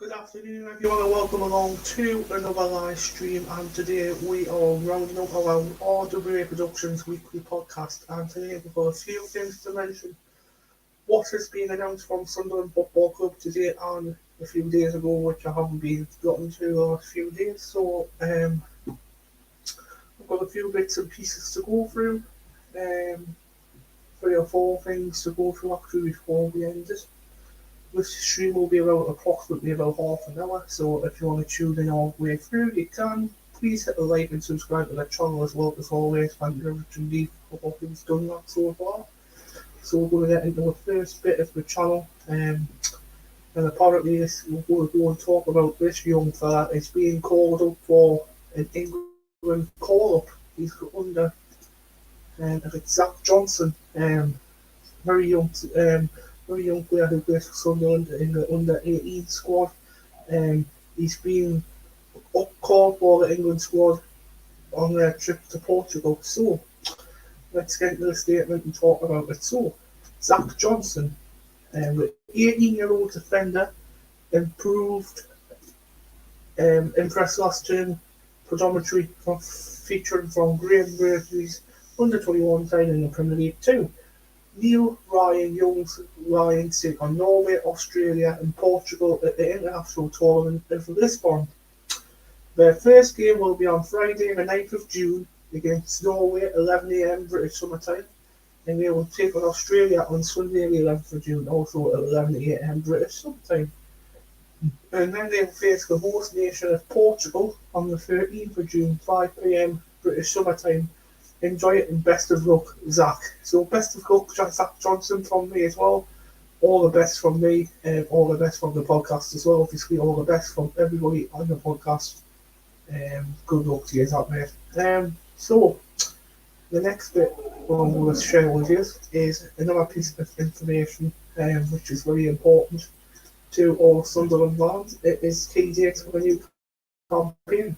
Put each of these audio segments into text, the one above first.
Good afternoon everyone and welcome along to another live stream, and today we are rounding up our RWA Productions weekly podcast, and today we've got a few things to mention. What has been announced from Sunderland Football Club today and a few days ago, which I haven't been gotten to the last few days, so I've got a few bits and pieces to go through, 3 or 4 things to go through actually before we end it. This stream will be approximately about half an hour, so if you want to tune in all the way through, you can. Please hit the like and subscribe to the channel as well, as always. Thank you everybody for what you've done that so far. So we're going to get into the first bit of the channel, and apparently we're going to talk about this young fella. It's being called up for an England call-up. He's under, it's Zach Johnson, very young player who plays for Sunderland in the under-18 squad. He's been called for the England squad on their trip to Portugal. So let's get into the statement and talk about it. So Zach Johnson, the 18-year-old defender, impressed last term, predominantly featuring from Graham Brady's under-21 side in the Premier League too. Neil Ryan Young's Lions take on Norway, Australia and Portugal at the International Tournament of Lisbon. Their first game will be on Friday the 9th of June against Norway at 11am British Summer Time, and they will take on Australia on Sunday the 11th of June, also at 11am British Summer Time. And then they will face the host nation of Portugal on the 13th of June, 5pm British Summer Time. Enjoy it and best of luck, Zach. So best of luck, Zach Johnson, from me as well. All the best from me, and all the best from the podcast as well. Obviously, all the best from everybody on the podcast. Good luck to you, Zach, mate. So the next bit I'm going to share with you is another piece of information, which is very important to all Sunderland fans. It is key dates for the new campaign.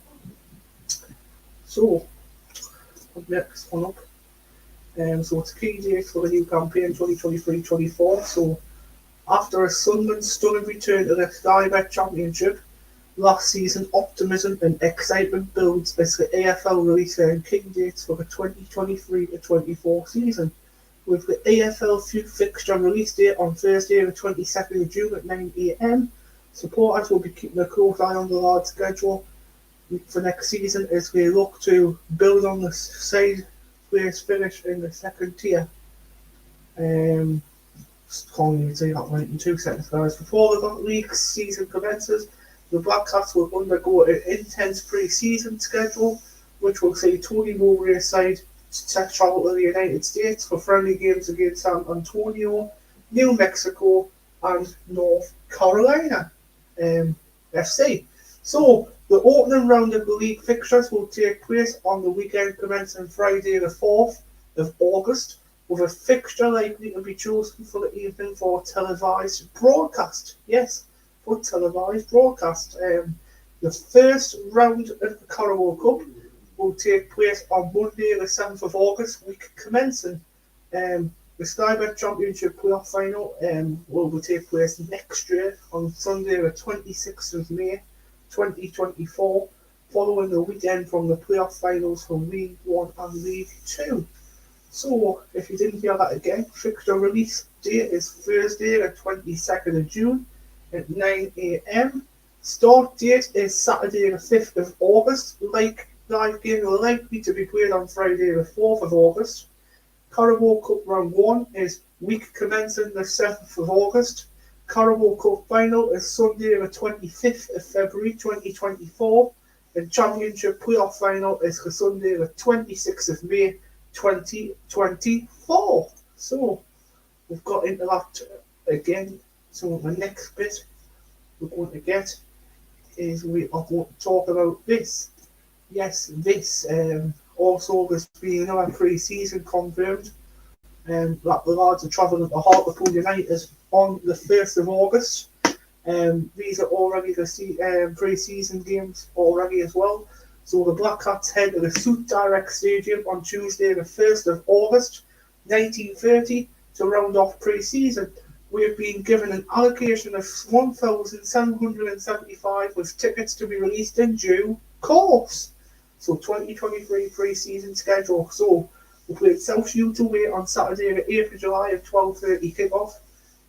So next one up. So it's key dates for the new campaign 2023-24. So after a Sunderland stunning return to the Sky Bet Championship last season, optimism and excitement builds as the AFL release their key dates for the 2023-24 season. With the AFL fixture release date on Thursday the 22nd of June at 9am, supporters will be keeping a close eye on the large schedule for next season as we look to build on the sideways finish in the second tier. Can't even say that right in 2 seconds, guys. Before the league season commences, the Black Cats will undergo an intense pre-season schedule, which will see Tony Mowbray's side travel to the United States for friendly games against San Antonio, New Mexico, and North Carolina FC. So the opening round of the league fixtures will take place on the weekend commencing Friday the 4th of August, with a fixture likely to be chosen for the evening for televised broadcast. Yes, for televised broadcast. The first round of the Carabao Cup will take place on Monday the 7th of August, week commencing. The Sky Bet Championship playoff final will take place next year on Sunday the 26th of May 2024, following the weekend from the playoff finals for League 1 and League 2. So, if you didn't hear that again, fixture release date is Thursday the 22nd of June at 9am. Start date is Saturday the 5th of August. Live game are likely to be played on Friday the 4th of August. Carabao Cup Round 1 is week commencing the 7th of August. Carabao Cup Final is Sunday the 25th of February 2024, and Championship Playoff Final is for Sunday the 26th of May 2024. So we've got into that again. So the next bit we're going to get is we are going to talk about this. Yes, this. Also, there's been another pre-season confirmed. That the lads are travelling to Hartlepool United on the 1st of August. These are already the pre-season games already as well. So the Black Cats head to the Suit Direct Stadium on Tuesday the 1st of August 1930 to round off pre-season. We have been given an allocation of 1,775 with tickets to be released in due course. So 2023 pre-season schedule. So we played South Shields away on Saturday the 8th of July at 12:30 kick-off.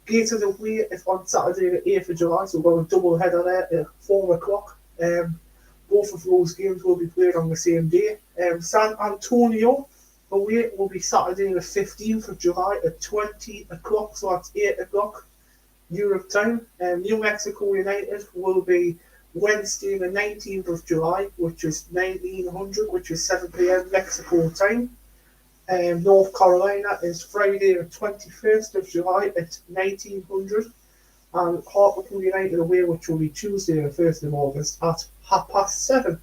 Gators away is on Saturday the 8th of July, so we've got a double header there at 4 o'clock. Both of those games will be played on the same day. San Antonio away will be Saturday the 15th of July at 20 o'clock, so that's 8 o'clock Europe time. New Mexico United will be Wednesday the 19th of July, which is 1900, which is 7 p.m. Mexico time. North Carolina is Friday the 21st of July at 1900. And Hartlepool United away, which will be Tuesday the 1st of August at 7:30.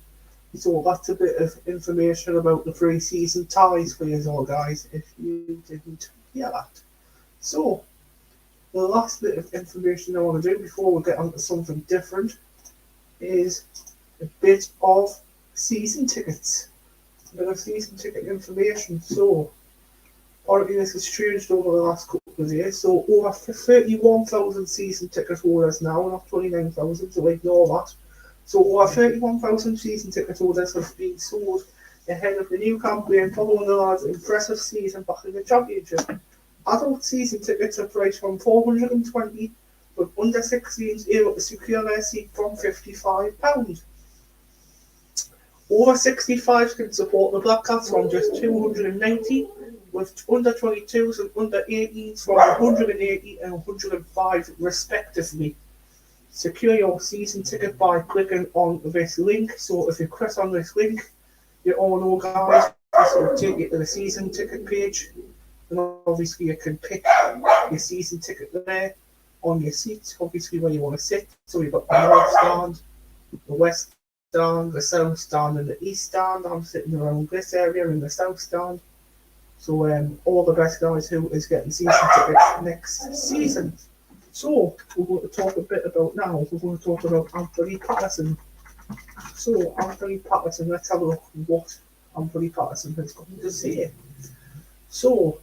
So that's a bit of information about the pre-season ties for you all, guys, if you didn't hear that. So, the last bit of information I want to do before we get on to something different is a bit of season tickets. A bit of season ticket information. So, apparently this has changed over the last couple of years. So, over 31,000 season ticket holders now, not 29,000, so ignore that. So over 31,000 season ticket holders have been sold ahead of the new campaign following the lads' impressive season back in the Championship. Adult season tickets are priced from $420, but under 16s able to secure their seat from £55. Over 65s can support the Black Cats from just $290, with under 22s and under 18s from $180 and $105 respectively. Secure your season ticket by clicking on this link. So if you click on this link, you all know, guys, this will take you to the season ticket page. And obviously you can pick your season ticket there on your seat, obviously where you want to sit. So you've got the north stand, the west stand, the south stand and the east stand. I'm sitting around this area in the south stand. So all the best guys who is getting season tickets next season. So, we're going to talk a bit about now, we're going to talk about Anthony Patterson. So, Anthony Patterson, let's have a look at what Anthony Patterson has got to say. So,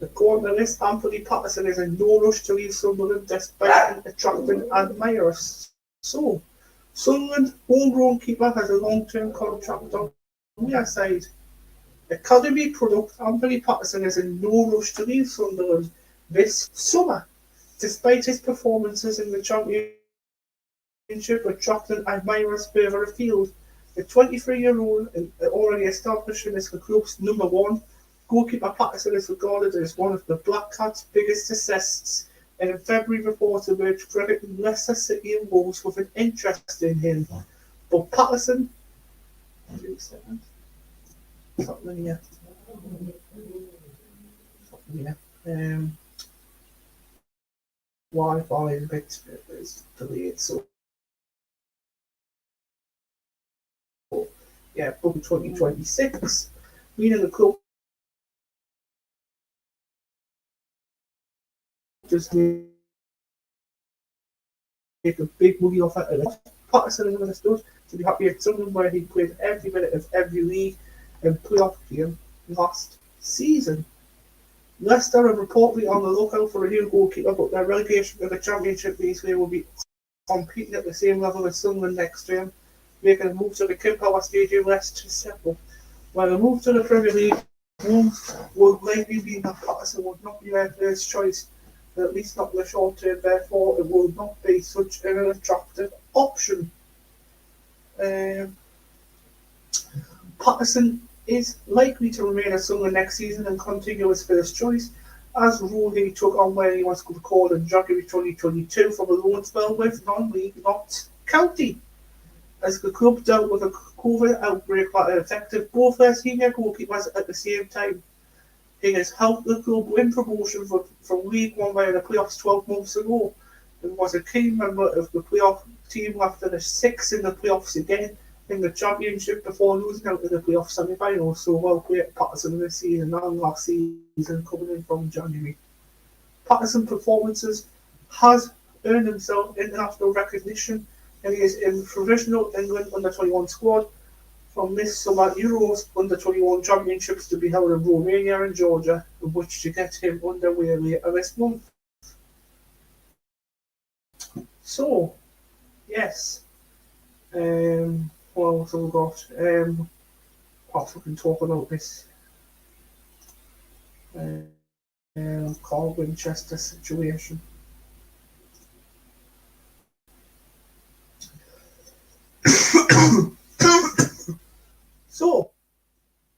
according to this, Anthony Patterson is in no rush to leave Sunderland despite attracting admirers. So, Sunderland homegrown keeper has a long-term contract on their side. Academy product Anthony Patterson is in no rush to leave Sunderland this summer, despite his performances in the Championship attracting admirers further afield. The 23-year-old already established in his club's number one, goalkeeper Patterson is regarded as one of the Black Cats' biggest assists, and in February reports emerged crediting Leicester City and Wolves with an interest in him. But Patterson, something here. Wi-Fi is a bit delayed, so yeah, book 2026, meaning the club just make a big money off it. Patterson is understood to be happy at Sunderland, where he played every minute of every league and playoff game last season. Leicester are reportedly on the lookout for a new goalkeeper, but their relegation to the Championship this year will be competing at the same level as Sunderland next year, making a move to the King Power Stadium less to settle. While a move to the Premier League would likely mean that Patterson would not be their first choice, at least not in the short term, therefore it will not be such an attractive option. Patterson is likely to remain at Sunderland next season and continue as first choice, as role he took on when he was called in January 2022 from a loan spell with non-league Notts County. As the club dealt with a COVID outbreak that affected both their senior goalkeepers at the same time, he has helped the club win promotion from League One via the playoffs 12 months ago, and was a key member of the playoff team after the sixth in the playoffs again in the Championship before losing out in the playoff semi-finals. So well played Patterson this season and last season coming in from January. Patterson's performances has earned himself international recognition, and he is in provisional England under-21 squad from this summer Euros Under-21 Championships to be held in Romania and Georgia, which to get him underway later this month. So, yes. What else have we got? Perhaps we can talk about this Carl Winchester situation. So,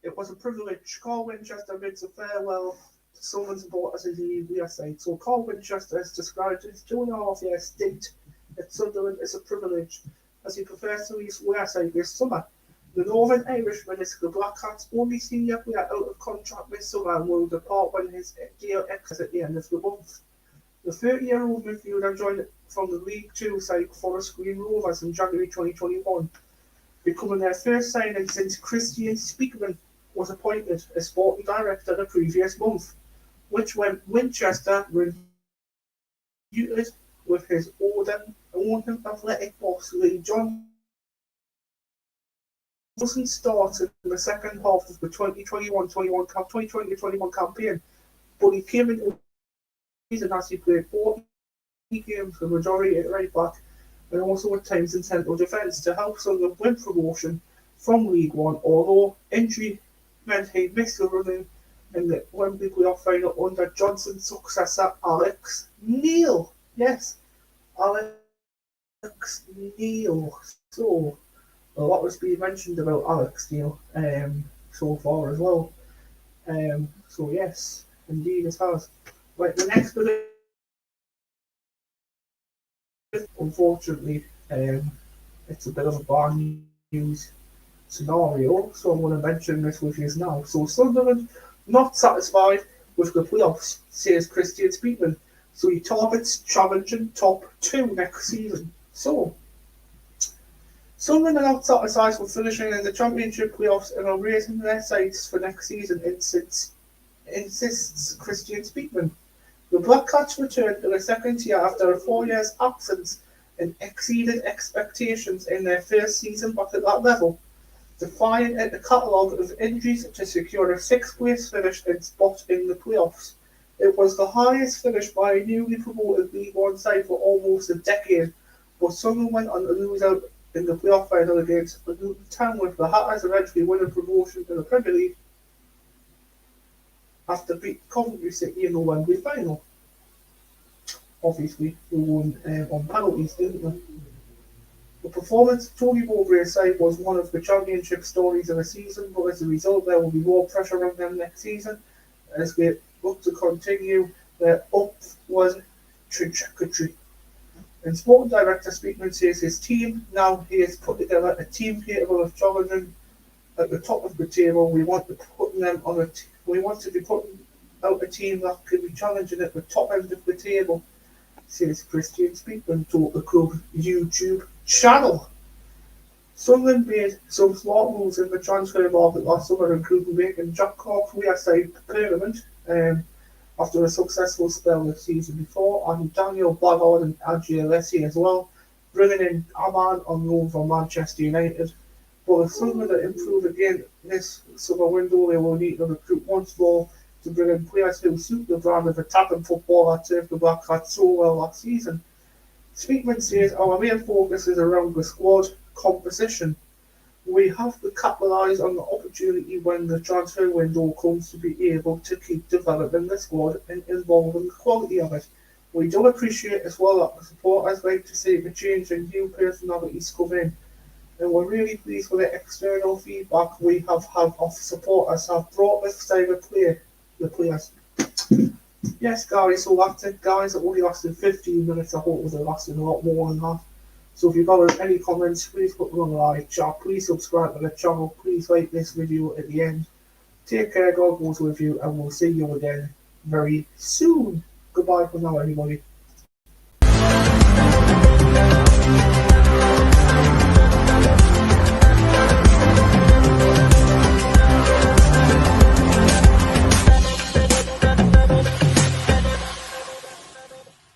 it was a privilege. Carl Winchester bids a farewell to Sunderland supporters as he leaves the side. So, Carl Winchester has described his 2.5-year stint at Sunderland as a privilege, as he prefers to leave Wearside this summer. The Northern Irishman is the Black Cats' only senior player out of contract this summer and will depart when his deal ends at the end of the month. The 30-year-old midfielder joined from the League Two side Forest Green Rovers in January 2021, becoming their first signing since Christian Speakman was appointed as sporting director the previous month, which when Winchester reviewed with his own athletic boss Lee Johnson started in the second half of the 2020-21 campaign, but he came into the season as he played 40 games, the majority at right back, and also at times in central defence to help Sunderland win promotion from League One, although injury meant he missed the running in the Wembley playoff final under Johnson's successor Alex Neil. Yes, Alex Neil. So, a lot has been mentioned about Alex Neil so far as well. So yes, indeed it has. Right, the next bit, unfortunately, it's a bit of a bad news scenario, so I'm going to mention this with you now. So Sunderland not satisfied with the playoffs, says Christian Speakman, so he targets challenging top 2 next season. So Sunderland are not satisfied with finishing in the Championship playoffs and are raising their sights for next season, insists Christian Speakman. The Black Cats returned to the second tier after a 4 years absence and exceeded expectations in their first season back at that level, defying a catalogue of injuries to secure a 6th place finish and spot in the playoffs. It was the highest finish by a newly promoted League One side for almost a decade, but Sunderland went on to lose out in the playoff final against Luton Town, with the Hatters eventually winning promotion to the Premier League after beat Coventry City in the Wembley final. Obviously, we won on penalties, didn't we? The performance of Tony Mowbray's side was one of the championship stories of the season, but as a result, there will be more pressure on them next season as they look to continue their upward trajectory. And Sporting Director Speakman says his team, now he has put together a team capable of challenging at the top of the table. We want to be putting out a team that can be challenging at the top end of the table, says Christian Speakman to the club YouTube channel. Sunderland made some smart moves in the transfer market last summer, including making Jack Clarke's Wearside permanent after a successful spell the season before, and Daniel Ballard and Adji Alessi as well, bringing in Aman on loan from Manchester United. But if Sunderland are improve again this summer window, they will need to recruit once more to bring in players who suit the brand of attacking football that served the Black Cats so well last season. Speakman says our main focus is around the squad composition. We have to capitalise on the opportunity when the transfer window comes to be able to keep developing the squad and involving the quality of it. We do appreciate as well that the supporters like to see the change and new personalities come in, and we're really pleased with the external feedback we have had of supporters have brought this style of play the players. Yes, guys, so that's it, guys. It only lasted 15 minutes. I hope it would have lasted a lot more than that. So if you've got any comments, please put them on the live chat. Please subscribe to the channel. Please like this video at the end. Take care, God goes with you, and we'll see you again very soon. Goodbye for now, everybody.